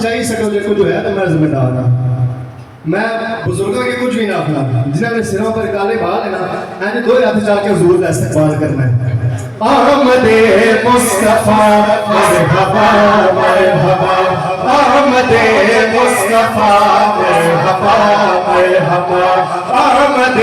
چاہیے سکو جو کچھ ہے تو میں ذمہ دار ہوں میں بزرگوں کے کچھ بھی نہ اپنا جنہوں نے سروں پر کالے بال ہے نا میں نے دو ہاتھ چاہ کے حضور کا استقبال کرنا ہے آمد مصطفیٰ مرحبا مرحبا آمد مصطفیٰ مرحبا مرحبا آمد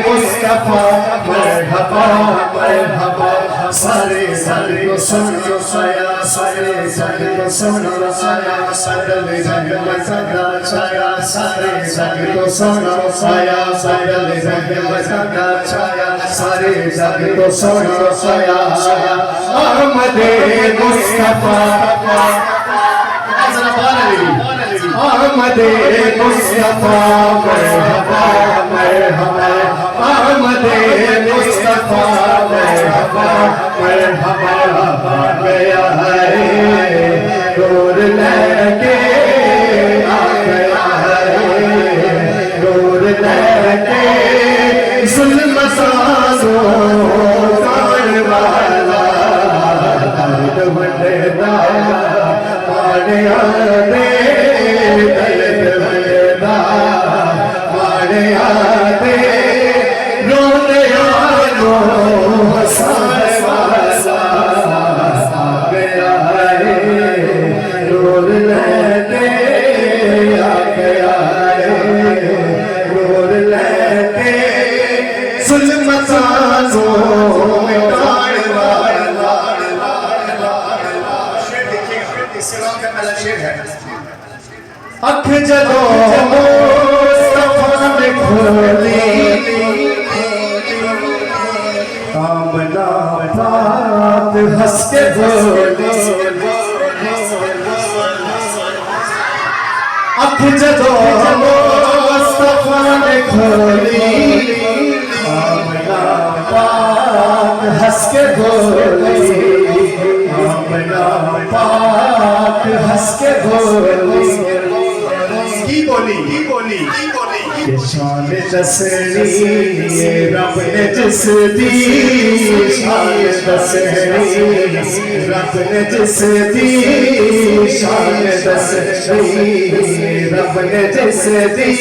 مصطفیٰ مرحبا مرحبا سارے سارے کو سن کو سایا سارے سارے کو سن کو سایا سارے جگ میں سدا چھایا سارے جگ کو سن کو سایا سارے جگ میں سدا چھایا سارے جگ کو سن کو سایا آمد مصطفیٰ آمد مصطفیٰ مرحبا مرحبا آمد مصطفیٰ مرحبا مرحبا آ گیا ہے نور لے کے آ گیا ہے نور لے کے ظلم سازوں کان والا درد بندہ مانے آدے درد بندہ مانے آدے رونے آنو حسان والا آ گیا ہے نور لے کے آ گیا ہے نور لے کے ظلم سازوں کان والا اکھ جدو مصطفیٰ نے کھولی آمنہ پاک ہنس کے بولی اکھ جدو مصطفیٰ نے کھولی آمنہ پاک ہنس کے بولی آمنہ پاک ہنس کے بولی کی بولی کہ شان دسنی رب نے جس دی شان دسنی رب نے جس دی شان دسنی رب نے جس دی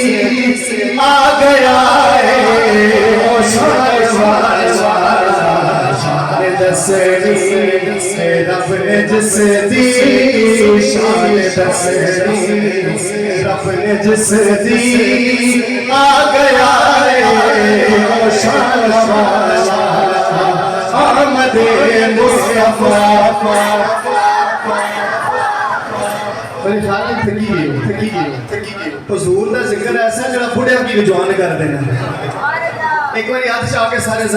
آ گیا ہے وہ شان والا شان دسنی رب نے جس دی شان دسنی رب نے جس دی آ گیا ہے وہ شان والا آمد مصطفیٰ میرے خیال میں تھکی گئی حضور کا ذکر ایسا جڑا بڑھیا کی جوان کر دینا ایک بار یاد چاہ کے سارے